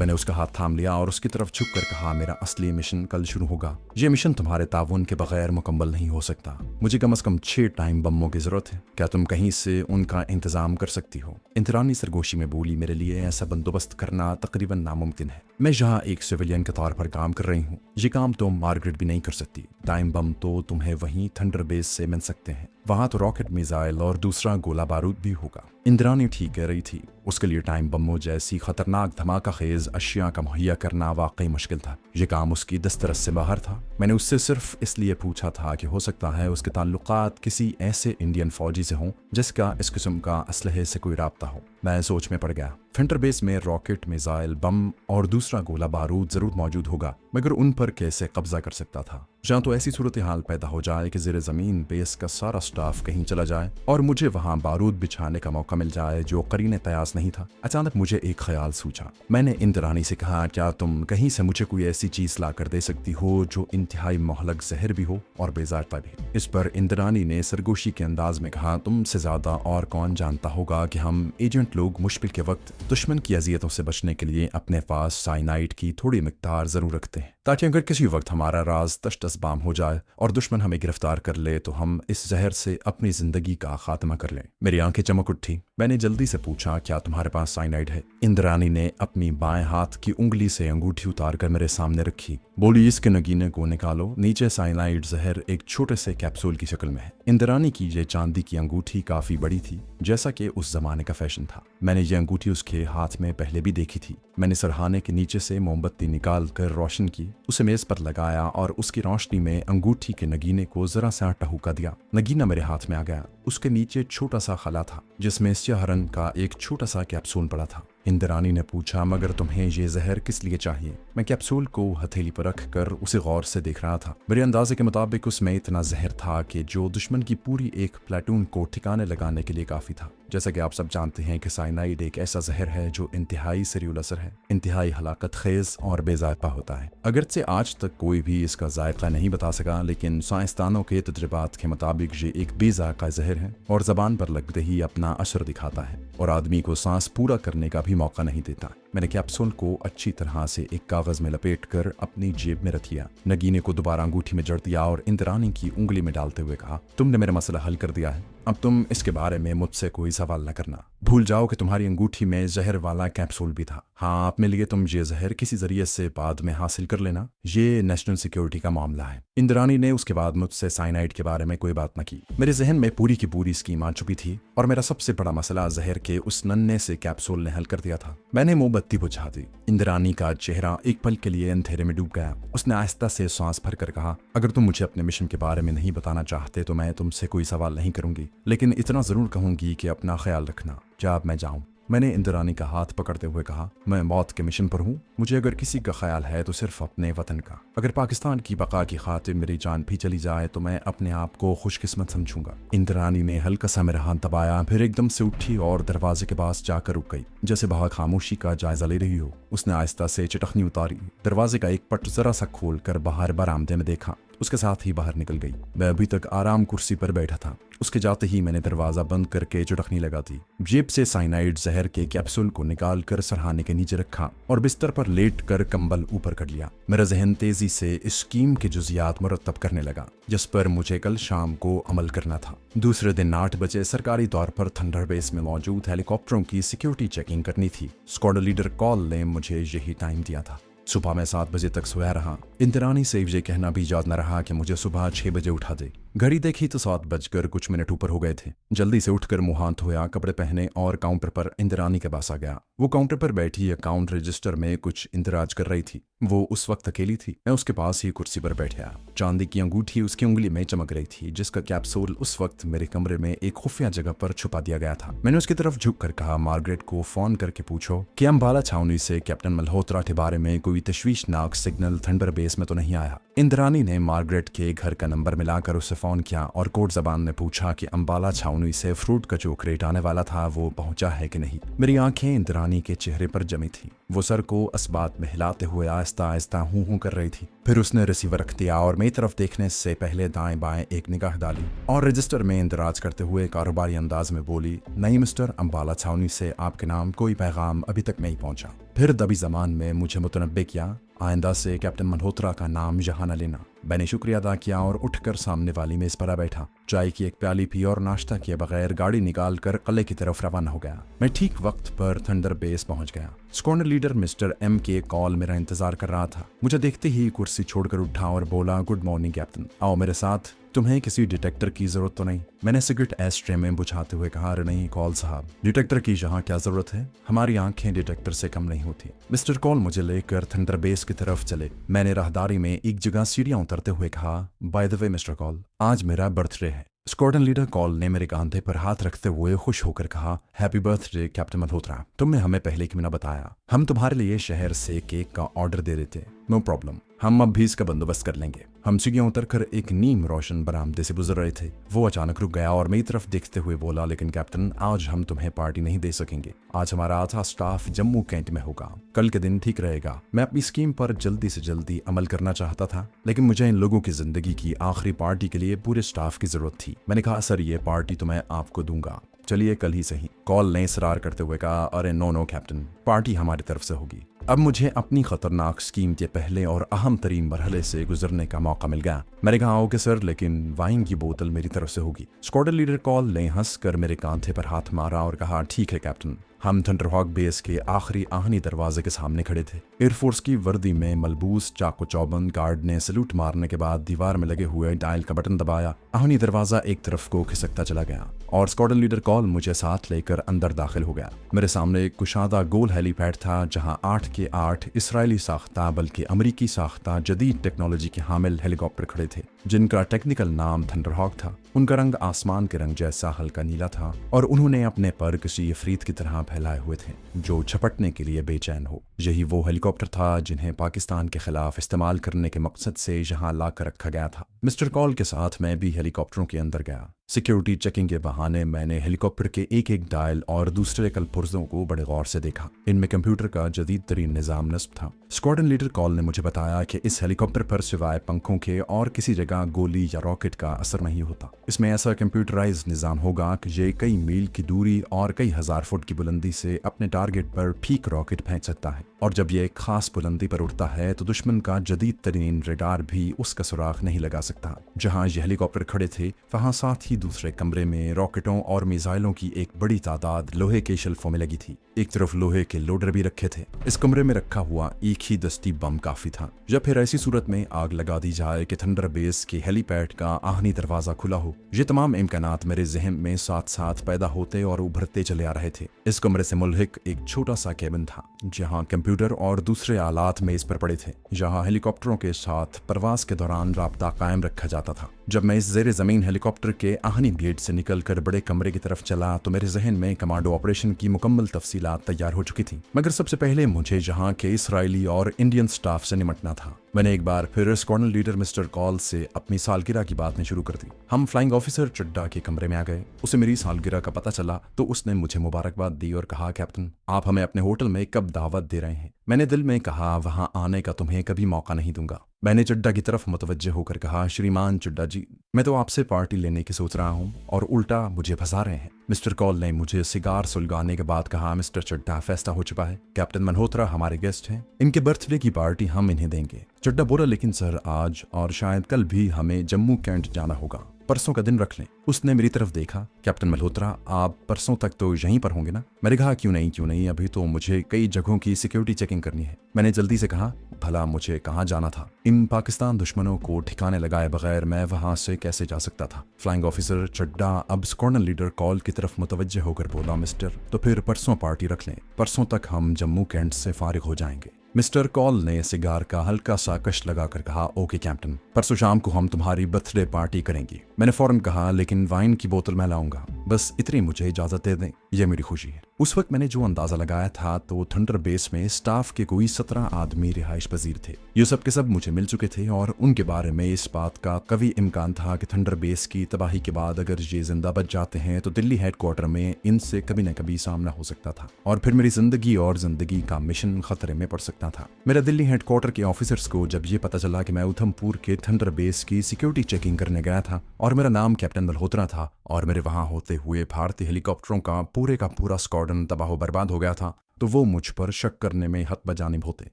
मैंने उसका हाथ थाम लिया और उसकी तरफ झुक कर कहा, मेरा असली मिशन कल शुरू होगा। ये मिशन तुम्हारे ताउन के बगैर मुकम्मल नहीं हो सकता। मुझे कम से कम 6 टाइम बमों की जरूरत है। क्या तुम कहीं से उनका इंतजाम कर सकती हो? इंदिरानी सरगोशी में बोली, मेरे लिए ऐसा बंदोबस्त करना तकरीबन नामुमकिन है। मैं यहाँ एक सिविलियन के तौर पर काम कर रही हूँ। ये काम तो मार्गरेट भी नहीं कर सकती। टाइम बम तो तुम्हें वहीं थंडर बेस से मिल सकते हैं। वहां तो रॉकेट मिसाइल और दूसरा गोला बारूद भी होगा। इंदिरानी ठीक कह रही थी। उसके लिए टाइम बमों जैसी खतरनाक धमाका खेज अशिया का मुहैया करना वाकई मुश्किल था। यह काम उसकी दस्तरस से बाहर था। मैंने उससे सिर्फ इसलिए पूछा था कि हो सकता है उसके ताल्लुकात किसी ऐसे इंडियन फौजी से हों जिसका इस किस्म का असलहे से कोई राब्ता हो। मैं सोच में पड़ गया। थंडर बेस में रॉकेट मिसाइल बम और दूसरा गोला बारूद जरूर मौजूद होगा, मगर उन पर कैसे कब्जा कर सकता था? जहाँ तो ऐसी सूरत हाल पैदा हो जाए कि ज़ेरे ज़मीन बेस का सारा स्टाफ कहीं चला जाए और मुझे वहाँ बारूद बिछाने का मौका मिल जाए जो करीने कयास नहीं था। अचानक मुझे एक ख्याल सूझा। मैंने इंदिरानी से कहा, क्या तुम कहीं से मुझे कोई ऐसी चीज ला कर दे सकती हो जो इंतहाई मोहलक जहर भी हो और बेजारता भी? इस पर इंदिरानी ने सरगोशी के अंदाज में कहा, तुमसे ज्यादा और कौन जानता होगा कि हम एजेंट लोग मुश्किल के वक्त दुश्मन की अजियतों से बचने के लिए अपने पास साइनाइड की थोड़ी मिकदार जरूर रखते हैं, ताकि अगर किसी वक्त हमारा राज तश्तसबाम हो जाए और दुश्मन हमें गिरफ्तार कर ले तो हम इस जहर से अपनी जिंदगी का खात्मा कर लें। मेरी आंखें चमक उठी। मैंने जल्दी से पूछा, क्या तुम्हारे पास साइनाइड है? इंदिरानी ने अपनी बाएं हाथ की उंगली से अंगूठी उतार कर मेरे सामने रखी। बोली, इसके नगीने को निकालो। नीचे साइनाइड जहर एक छोटे से कैप्सूल की शक्ल में है। इंदिरानी की ये चांदी की अंगूठी काफी बड़ी थी, जैसा कि उस जमाने का फैशन था। मैंने ये अंगूठी उसके हाथ में पहले भी देखी थी। मैंने सरहाने के नीचे से मोमबत्ती निकाल कर रोशन की, उसे मेज पर लगाया और उसकी रोशनी में अंगूठी के नगीने को जरा सा टहुका दिया। नगीना मेरे हाथ में आ गया। उसके नीचे छोटा सा खला था जिसमें स्याहरन का एक छोटा सा कैप्सूल पड़ा था। इंदिरानी ने पूछा, मगर तुम्हें ये जहर किस लिए चाहिए? मैं कैप्सूल को हथेली पर रख कर उसे गौर से देख रहा था। मेरे अंदाजे के मुताबिक उसमें इतना जहर था कि जो दुश्मन की पूरी एक प्लेटून को ठिकाने लगाने के लिए काफी था। जैसा कि आप सब जानते हैं कि साइनाइड एक ऐसा जहर है जो इंतहाई सरीउल असर है, इंतहाई हलाकत खेज और बेजायका होता है। अगरचे आज तक कोई भी इसका जायका नहीं बता सका, लेकिन साइंसदानों के तजर्बात के मुताबिक ये एक बेजायका जहर है और जबान पर लगते ही अपना असर दिखाता है और आदमी को सांस पूरा करने का भी मौका नहीं देता। मैंने कैप्सूल को अच्छी तरह से एक कागज में लपेट कर अपनी जेब में रख लिया। नगीने को दोबारा अंगूठी में जड़ दिया और इंदिरानी की उंगली में डालते हुए कहा, तुमने मेरा मसला हल कर दिया है। अब तुम इसके बारे में मुझसे कोई सवाल न करना। भूल जाओ कि तुम्हारी अंगूठी में जहर वाला कैप्सूल भी था। हाँ, अपने लिए तुम ये जहर किसी जरिए से बाद में हासिल कर लेना। ये नेशनल सिक्योरिटी का मामला है। इंदिरानी ने उसके बाद मुझसे साइनाइड के बारे में कोई बात न की। मेरे जहन में पूरी की पूरी स्कीम आ चुकी थी और मेरा सबसे बड़ा मसला जहर के उस नन्हे से कैप्सूल ने हल कर दिया था। मैंने मोमबत्ती बुझा दी। इंदिरानी का चेहरा एक पल के लिए अंधेरे में डूब गया। उसने आहिस्ता से सांस भर कर कहा, अगर तुम मुझे अपने मिशन के बारे में नहीं बताना चाहते तो मैं तुमसे कोई सवाल नहीं करूंगी, लेकिन इतना जरूर कहूंगी कि अपना ख्याल रखना जब मैं जाऊं। मैंने इंदिरानी का हाथ पकड़ते हुए कहा, मैं मौत के मिशन पर हूँ। मुझे अगर किसी का ख्याल है तो सिर्फ अपने वतन का। अगर पाकिस्तान की बका की खातिर मेरी जान भी चली जाए तो मैं अपने आप को खुशकिस्मत समझूंगा। इंदिरानी ने हल्का सा मेरा हाथ दबाया, फिर एकदम से उठी और दरवाजे के पास जाकर रुक गई, जैसे बाहर खामोशी का जायजा ले रही हो। उसने आहिस्ता से चटखनी उतारी, दरवाजे का एक पट जरा सा खोल कर बाहर बरामदे में देखा, उसके साथ ही बाहर निकल गई। मैं अभी तक आराम कुर्सी पर बैठा था। उसके जाते ही मैंने दरवाजा बंद करके चुटकनी लगा दी। जेब से साइनाइड जहर के कैप्सूल को निकाल कर सरहाने के नीचे रखा और बिस्तर पर लेट कर कंबल ऊपर कर लिया। मेरा जहन तेजी से इस स्कीम के जुजियात मुरतब करने लगा जिस पर मुझे कल शाम को अमल करना था। दूसरे दिन 8 बजे सरकारी तौर पर थंडर बेस में मौजूद हेलीकॉप्टरों की सिक्योरिटी चेकिंग करनी थी। स्क्वाड लीडर कॉल ने मुझे यही टाइम दिया था। सुबह मैं 7 बजे तक सोया रहा। इंदिरानी से ये कहना भी याद न रहा कि मुझे सुबह 6 बजे उठा दे। घड़ी देखी तो 7 बजकर कुछ मिनट ऊपर हो गए थे। जल्दी से उठकर मुंह हाथ धोया, कपड़े पहने और काउंटर पर इंदिरानी के पास आ गया। वो काउंटर पर बैठी अकाउंट रजिस्टर में कुछ इंदराज कर रही थी। वो उस वक्त अकेली थी। मैं उसके पास ही कुर्सी पर बैठा। चांदी की अंगूठी उसकी उंगली में चमक रही थी, जिसका कैप्सूल उस वक्त मेरे कमरे में एक खुफिया जगह पर छुपा दिया गया था। मैंने उसकी तरफ झुक कर कहा, मार्गरेट को फोन करके पूछो कि अम्बाला छावनी से कैप्टन मल्होत्रा के बारे में कोई तशवीशनाक सिग्नल थंडर बेस में तो नहीं आया। इंद्रानी ने मार्गरेट के घर का नंबर मिलाकर उसे फ़ोन किया और कोड ज़बान में पूछा कि अंबाला छावनी से फ्रूट का जो क्रेट आने वाला था वो पहुंचा है कि नहीं। मेरी आंखें इंद्रानी के चेहरे पर जमी थी। वो सर को असबात में हिलाते हुए आहिस्ता आहिस्ता हूं हूं कर रही थी। फिर उसने रिसीवर रख दिया और मेरी तरफ देखने से पहले दाएं बाएं एक निगाह डाली और रजिस्टर में इंदराज करते हुए कारोबारी अंदाज में बोली, नहीं मिस्टर, अंबाला छावनी से आपके नाम कोई पैगाम अभी तक नहीं पहुंचा। फिर दबी जबान में मुझे मुतनब्बे किया, आइंदा से कैप्टन मल्होत्रा का नाम यहाँ न लेना। मैंने शुक्रिया अदा किया और उठकर सामने वाली मेज पर आ बैठा। चाय की एक प्याली पी और नाश्ता किए बगैर गाड़ी निकाल कर किले की तरफ रवाना हो गया। मैं ठीक वक्त पर थंडर बेस पहुंच गया। स्क्वाड्रन लीडर मिस्टर एम के कॉल मेरा इंतजार कर रहा था। मुझे देखते ही कुर्सी छोड़कर उठा और बोला, गुड मॉर्निंग कैप्टन, आओ मेरे साथ। तुम्हें किसी डिटेक्टर की जरूरत तो नहीं? मैंने सिगरेट एस्ट्रे में बुझाते हुए कहा, अरे नहीं कॉल साहब, डिटेक्टर की यहाँ क्या जरूरत है, हमारी आंखें डिटेक्टर से कम नहीं होती। मिस्टर कॉल मुझे लेकर थंडर बेस की तरफ चले। मैंने राहदारी में एक जगह सीढ़ियां उतरते हुए कहा, by the way mister call, आज मेरा बर्थडे है। स्क्वाड्रन लीडर कॉल ने मेरे कांधे पर हाथ रखते हुए खुश होकर कहा, हैप्पी बर्थडे कैप्टन मल्होत्रा, तुमने हमें पहले क्यों ना बताया? हम तुम्हारे लिए शहर से केक का ऑर्डर दे देते। नो प्रॉब्लम, हम अब भी इसका बंदोबस्त कर लेंगे। हम सीढ़ियां उतरकर एक नीम रोशन बरामदे से गुजर रहे थे। वो अचानक रुक गया और मेरी तरफ देखते हुए बोला, लेकिन कैप्टन, आज हम तुम्हें पार्टी नहीं दे सकेंगे। आज हमारा आधा स्टाफ जम्मू कैंट में होगा। कल के दिन ठीक रहेगा। मैं अपनी स्कीम पर जल्दी से जल्दी अमल करना चाहता था, लेकिन मुझे इन लोगों की जिंदगी की आखिरी पार्टी के लिए पूरे स्टाफ की जरूरत थी। मैंने कहा, सर ये पार्टी तो मैं आपको दूंगा, चलिए कल ही सही। कॉल ने इसरार करते हुए कहा, अरे नो नो कैप्टन, पार्टी हमारी तरफ से होगी। अब मुझे अपनी खतरनाक स्कीम के पहले और अहम तरीन मरहले से गुजरने का मौका मिल गया। मैंने कहा, ओके सर, लेकिन वाइन की बोतल मेरी तरफ से होगी। स्क्वाड्रन लीडर कॉल ने हंसकर मेरे कांधे पर हाथ मारा और कहा, ठीक है कैप्टन। हम थंडरहॉक बेस के आखिरी आहनी दरवाजे के सामने खड़े थे। एयरफोर्स की वर्दी में मलबूस चाको चौबंद गार्ड ने सलूट मारने के बाद दीवार में लगे हुए डायल का बटन दबाया। आहनी दरवाजा एक तरफ को खिसकता चला गया और स्क्वाड्रन लीडर कॉल मुझे साथ लेकर अंदर दाखिल हो गया। मेरे सामने एक कुशादा गोल हेलीपैड था, जहां 8 के 8 इसराइली साख्ता बल्कि अमरीकी साख्ता जदीद टेक्नोलॉजी के हामिल हेलीकॉप्टर खड़े थे, जिनका टेक्निकल नाम थंडरहॉक था। उनका रंग आसमान के रंग जैसा हल्का नीला था और उन्होंने अपने पर किसी अफरीत की तरह फैलाए हुए थे जो झपटने के लिए बेचैन हो। यही वो हेलीकॉप्टर था जिन्हें पाकिस्तान के खिलाफ इस्तेमाल करने के मकसद से यहाँ लाकर रखा गया था। मिस्टर कॉल के साथ मैं भी हेलीकॉप्टरों के अंदर गया। सिक्योरिटी चेकिंग के बहाने मैंने हेलीकॉप्टर के एक एक डायल और दूसरे कलपुर्जों को बड़े गौर से देखा। इनमें कंप्यूटर का जदीद तरीन निज़ाम नस्ब था। स्क्वाड्रन लीडर कॉल ने मुझे बताया कि इस हेलीकॉप्टर पर सिवाय पंखों के और किसी जगह गोली या रॉकेट का असर नहीं होता। इसमें ऐसा कंप्यूटराइज निज़ाम होगा कि ये कई मील की दूरी और कई हजार फुट की बुलंदी से अपने टारगेट पर ठीक रॉकेट फेंक सकता है, और जब ये एक खास बुलंदी पर उड़ता है तो दुश्मन का जदीद तरीन रेडार भी उसका सुराग नहीं लगा सकता। जहां ये हेलीकॉप्टर खड़े थे वहां साथ ही दूसरे कमरे में रॉकेटों और मिसाइलों की एक बड़ी तादाद लोहे के शेल्फों में लगी थी। एक तरफ लोहे के लोडर भी रखे थे। इस कमरे में रखा हुआ एक ही दस्ती बम काफी था। या फिर ऐसी सूरत में आग लगा दी जाए कि थंडर बेस के हेलीपैड का आहनी दरवाजा खुला हो। ये तमाम इम्कानात मेरे जहन में साथ साथ पैदा होते और उभरते चले आ रहे थे। इस कमरे से मुल्हिक एक छोटा सा केबिन था जहां कंप्यूटर और दूसरे आलात मेज पर पड़े थे, जहां हेलीकॉप्टरों के साथ परवाज के दौरान राब्ता कायम रखा जाता था। जब मैं इस जेर जमीन हेलीकॉप्टर के आहनी गेट से निकलकर बड़े कमरे की तरफ चला तो मेरे जहन में कमांडो ऑपरेशन की मुकम्मल तफसीलात तैयार हो चुकी थी। मगर सबसे पहले मुझे यहाँ के इसराइली और इंडियन स्टाफ से निमटना था। मैंने एक बार फिर स्क्वाड्रन लीडर मिस्टर कॉल से अपनी सालगिरह की बातें शुरू कर दी। हम फ्लाइंग ऑफिसर चड्डा के कमरे में आ गए। उसे मेरी सालगिरह का पता चला तो उसने मुझे मुबारकबाद दी और कहा, कैप्टन, आप हमें अपने होटल में कब दावत दे रहे हैं? मैंने दिल में कहा, वहां आने का तुम्हें कभी मौका नहीं दूंगा। मैंने चड्डा की तरफ मुतवज्जे होकर कहा, श्रीमान चड्डा जी, मैं तो आपसे पार्टी लेने की सोच रहा हूँ और उल्टा मुझे फंसा रहे हैं। मिस्टर कॉल ने मुझे सिगार सुलगाने के बाद कहा, मिस्टर चड्डा, फैसला हो चुका है। कैप्टन मल्होत्रा हमारे गेस्ट हैं, इनके बर्थडे की पार्टी हम इन्हें देंगे। चड्डा बोला, लेकिन सर आज और शायद कल भी हमें जम्मू कैंट जाना होगा, परसों का दिन रख लें। उसने मेरी तरफ देखा, कैप्टन मल्होत्रा, आप परसों तक तो यहीं पर होंगे ना? मैंने कहा, क्यों नहीं, अभी तो मुझे कई जगहों की सिक्योरिटी चेकिंग करनी है। मैंने जल्दी से कहा, भला मुझे कहाँ जाना था? इन पाकिस्तान दुश्मनों को ठिकाने लगाए बगैर मैं वहां से कैसे जा सकता था? फ्लाइंग ऑफिसर चड्डा अब स्क्वाड्रन लीडर कॉल की तरफ मुतवज्जे होकर बोला, मिस्टर, तो फिर परसों पार्टी रख लें, परसों तक हम जम्मू कैंट से फारिग हो जाएंगे। मिस्टर कॉल ने सिगार का हल्का सा कश लगाकर कहा, ओके कैप्टन, परसों शाम को हम तुम्हारी बर्थडे पार्टी करेंगे। मैंने फौरन कहा, लेकिन वाइन की बोतल मैं लाऊंगा, बस इतनी मुझे इजाजत दे दें, यह मेरी खुशी है। उस वक्त मैंने जो अंदाजा लगाया था तो थंडर बेस में स्टाफ के कोई 17 आदमी रिहाइश पजीर थे। ये सब के सब मुझे मिल चुके थे और उनके बारे में इस बात का कभी इम्कान था कि थंडर बेस की तबाही के बाद अगर ये जिंदा बच जाते हैं तो दिल्ली हेडक्वार्टर में इनसे कभी न कभी सामना हो सकता था और फिर मेरी जिंदगी और जिंदगी का मिशन खतरे में पड़ सकता था। मेरा दिल्ली हेडक्वार्टर के ऑफिसर्स को जब ये पता चला कि मैं उधमपुर के थंडर बेस की सिक्योरिटी चेकिंग करने गया था और मेरा नाम कैप्टन मल्होत्रा था और मेरे वहां होते हुए भारतीय हेलीकॉप्टरों का पूरा स्क्वाड्रन तबाह बर्बाद हो गया था, तो वो मुझ पर शक करने में हत बजानिब होते,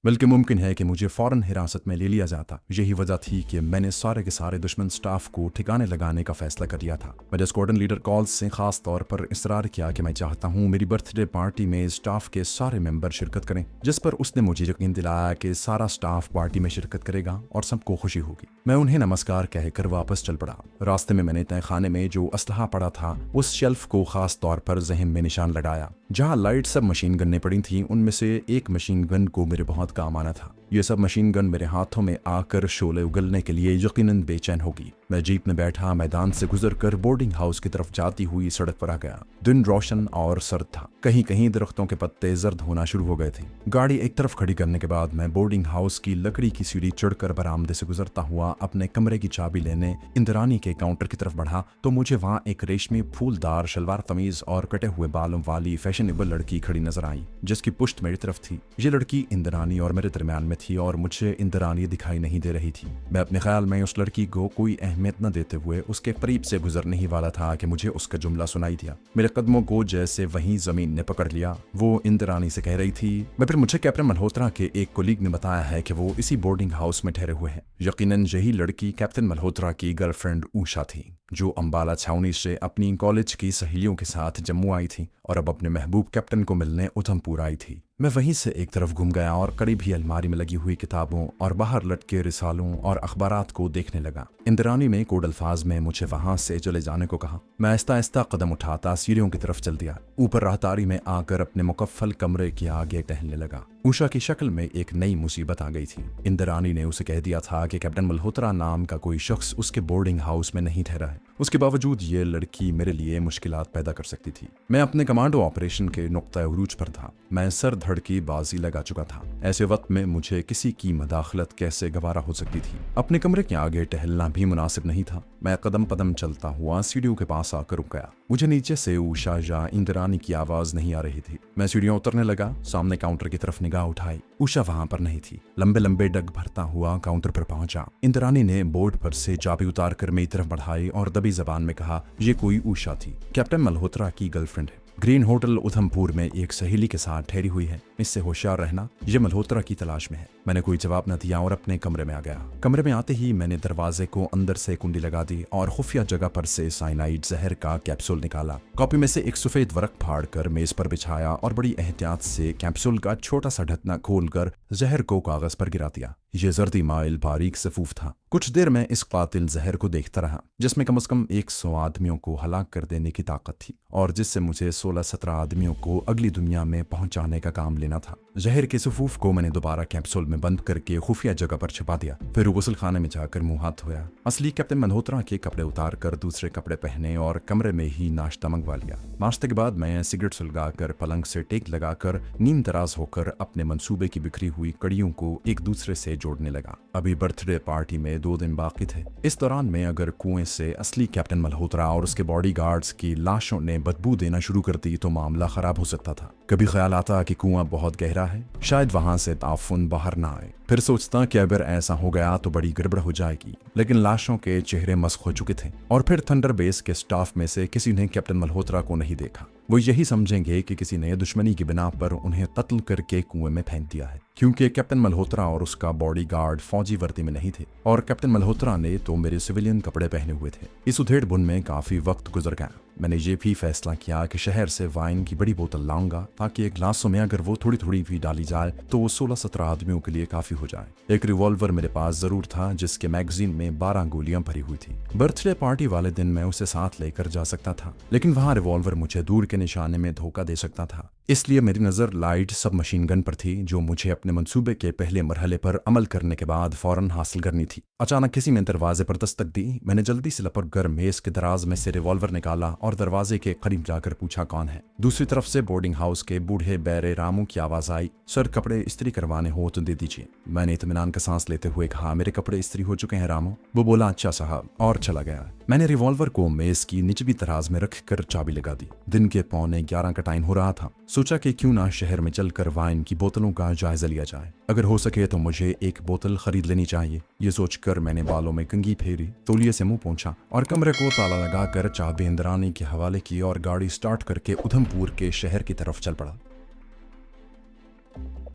बल्कि मुमकिन है कि मुझे फौरन हिरासत में ले लिया जाता। यही वजह थी कि मैंने सारे के सारे दुश्मन स्टाफ को ठिकाने लगाने का फैसला कर लिया था। मेरे स्क्वाड्रन लीडर कॉल्स से खास तौर पर इसरार किया कि मैं चाहता हूँ मेरी बर्थडे पार्टी में स्टाफ के सारे मेंबर शिरकत करें, जिस पर उसने मुझे यकीन दिलाया कि सारा स्टाफ पार्टी में शिरकत करेगा और सबको खुशी होगी। मैं उन्हें नमस्कार कहकर वापस चल पड़ा। रास्ते में मैंने तहखाने में जो असलहा पड़ा था उस शेल्फ को खास तौर पर जहन में निशान लगाया। जहाँ लाइट सब मशीन गन्ने पड़ी थी उनमें से एक मशीन गन को मेरे बहुत काम आना था। ये सब मशीन गन मेरे हाथों में आकर शोले उगलने के लिए यकीनन बेचैन होगी। मैं जीप में बैठा मैदान से गुजरकर बोर्डिंग हाउस की तरफ जाती हुई सड़क पर आ गया। दिन रोशन और सर्द था, कहीं कहीं दरख्तों के पत्ते जर्द होना शुरू हो गए थे। गाड़ी एक तरफ खड़ी करने के बाद मैं बोर्डिंग हाउस की लकड़ी की सीढ़ी चढ़कर बरामदे से गुजरता हुआ अपने कमरे की चाबी लेने इंद्रानी के काउंटर की तरफ बढ़ा तो मुझे वहाँ एक रेशमी फूलदार शलवार कमीज और कटे हुए बालों वाली फैशनेबल लड़की खड़ी नजर आई, जिसकी पुश्त मेरी तरफ थी। ये लड़की इंद्रानी और मेरे दरमियान में थी और मुझे इंद्रानी दिखाई नहीं दे रही थी। मैं अपने ख्याल में उस लड़की को कोई अहमियत न देते हुए उसके करीब से गुजरने ही वाला था कि मुझे उसका जुमला सुनाई दिया। मेरे कदमों को जैसे वहीं जमीन ने पकड़ लिया। वो इंद्रानी से कह रही थी, मैं फिर मुझे कैप्टन मल्होत्रा के एक कोलीग ने बताया है कि वो इसी बोर्डिंग हाउस में ठहरे हुए हैं। यकीनन यही लड़की कैप्टन मल्होत्रा की गर्लफ्रेंड उषा थी, जो अंबाला छावनी से अपनी कॉलेज की सहेलियों के साथ जम्मू आई थी और अब अपने महबूब कैप्टन को मिलने उधमपुर आई थी। मैं वहीं से एक तरफ घूम गया और करीब ही अलमारी में लगी हुई किताबों और बाहर लटके रिसालों और अखबारात को देखने लगा। इंद्रानी ने कोड अल्फाज में मुझे वहां से चले जाने को कहा। मैं आहिस्ता आहिस्ता कदम उठाता सीढ़ियों की तरफ चल दिया। ऊपर राहतारी में आकर अपने मुकफ्फल कमरे के आगे टहलने लगा। उषा की शक्ल में एक नई मुसीबत आ गई थी। इंद्रानी ने उसे कह दिया था कि कैप्टन मल्होत्रा नाम का कोई शख्स उसके बोर्डिंग हाउस में नहीं ठहरा है। उसके बावजूद ये लड़की मेरे लिए मुश्किलात पैदा कर सकती थी। मैं अपने कमांडो ऑपरेशन के नुक्ता उरूज पर था। मैं सर धड़ की बाजी लगा चुका था। ऐसे वक्त में मुझे किसी की मदाखलत कैसे गवारा हो सकती थी। अपने कमरे के आगे टहलना भी मुनासिब नहीं था। मैं कदम कदम चलता हुआ सीढ़ियों के पास आकर रुक गया। मुझे नीचे से उषा या इंद्रानी की आवाज नहीं आ रही थी। मैं सीढ़ियां उतरने लगा। सामने काउंटर की तरफ निगाह उठाई। उषा वहां पर नहीं थी। लंबे लंबे डग भरता हुआ काउंटर पर पहुंचा। इंद्रानी ने बोर्ड पर से चाबी उतार कर मेरी तरफ बढ़ाई और दबी जबान में कहा, ये कोई उषा थी, कैप्टन मल्होत्रा की गर्लफ्रेंड है। ग्रीन होटल उधमपुर में एक सहेली के साथ ठहरी हुई है। इससे होशियार रहना, ये मल्होत्रा की तलाश में है। मैंने कोई जवाब न दिया और अपने कमरे में आ गया। कमरे में आते ही मैंने दरवाजे को अंदर से कुंडी लगा दी और खुफिया जगह पर से साइनाइड जहर का कैप्सूल निकाला। कॉपी में से एक सफेद वर्क फाड़ कर मेज पर बिछाया और बड़ी एहतियात से कैप्सूल का छोटा सा ढक्कना खोलकर जहर को कागज पर गिरा दिया। ये जर्दी माइल बारीक सफूफ था। कुछ देर में इस कातिल जहर को देखता रहा, जिसमें कम से कम 100 आदमियों को हलाक कर देने की ताकत थी और जिससे मुझे 16-17 आदमियों को अगली दुनिया में पहुंचाने का काम लेना था। जहर के सफूफ को मैंने दोबारा कैप्सूल में बंद करके खुफिया जगह पर छिपा दिया। फिर गुसल खाने में जाकर मुंह हाथ धोया। असली कैप्टन मल्होत्रा के कपड़े उतार कर दूसरे कपड़े पहने और कमरे में ही नाश्ता मंगवा लिया। नाश्ते के बाद मैं सिगरेट सुलगाकर पलंग से टेक लगाकर नींद दराज होकर अपने मंसूबे की बिखरी हुई कड़ियों को एक दूसरे से जोड़ने लगा। अभी बर्थडे पार्टी में 2 दिन बाकी थे। इस दौरान में अगर कुएं से असली कैप्टन मल्होत्रा और उसके बॉडीगार्ड्स की लाशों ने बदबू देना शुरू कर दी तो मामला खराब हो सकता था। कभी ख्याल आता कि कुआं बहुत गहरा है, शायद वहां से ताफुन बाहर ना आए। फिर सोचता कि अगर ऐसा हो गया तो बड़ी गड़बड़ हो जाएगी, लेकिन लाशों के चेहरे मस्क हो चुके थे और फिर थंडर बेस के स्टाफ में से किसी ने कैप्टन मल्होत्रा को नहीं देखा। वो यही समझेंगे कि किसी ने दुश्मनी की बिना पर उन्हें कत्ल करके कुएं में फेंक दिया है, क्योंकि कैप्टन मल्होत्रा और उसका बॉडीगार्ड फौजी वर्दी में नहीं थे और कैप्टन मल्होत्रा ने तो मेरे सिविलियन कपड़े पहने हुए थे। इस उधेड़-बुन में काफी वक्त गुजर गया। मैंने ये भी फैसला किया कि शहर से वाइन की बड़ी बोतल लाऊंगा ताकि एक गिलासों में अगर वो थोड़ी थोड़ी भी डाली जाए तो 16-17 आदमियों के लिए काफी हो जाए। एक रिवॉल्वर मेरे पास जरूर था जिसके मैगजीन में 12 गोलियां भरी हुई थी। बर्थडे पार्टी वाले दिन मैं उसे साथ लेकर जा सकता था, लेकिन वहां रिवॉल्वर मुझे दूर के निशाने में धोखा दे सकता था। इसलिए मेरी नज़र लाइट सब मशीन गन पर थी, जो मुझे अपने मंसूबे के पहले मरहले पर अमल करने के बाद फौरन हासिल करनी थी। अचानक किसी ने दरवाजे पर दस्तक दी। मैंने जल्दी से लपक कर मेज के दराज में से रिवॉल्वर निकाला और दरवाजे के करीब जाकर पूछा कौन है। दूसरी तरफ से बोर्डिंग हाउस के बूढ़े बैरे रामू की आवाज आई, सर कपड़े इस्त्री करवाने हो तो दे दीजिए। मैंने इत्मीनान का सांस लेते हुए कहा, मेरे कपड़े इस्त्री हो चुके हैं रामू। वो बोला, अच्छा साहब, और चला गया। मैंने रिवॉल्वर को मेज की निचली तराज में रख कर चाबी लगा दी। दिन के 11:15 का टाइम हो रहा था। सोचा कि क्यों ना शहर में चलकर वाइन की बोतलों का जायजा लिया जाए। अगर हो सके तो मुझे एक बोतल खरीद लेनी चाहिए। ये सोचकर मैंने बालों में कंघी फेरी, तौलिए से मुंह पोंछा और कमरे को ताला लगाकर चाबी इंद्रानी के हवाले की और गाड़ी स्टार्ट करके उधमपुर के शहर की तरफ चल पड़ा।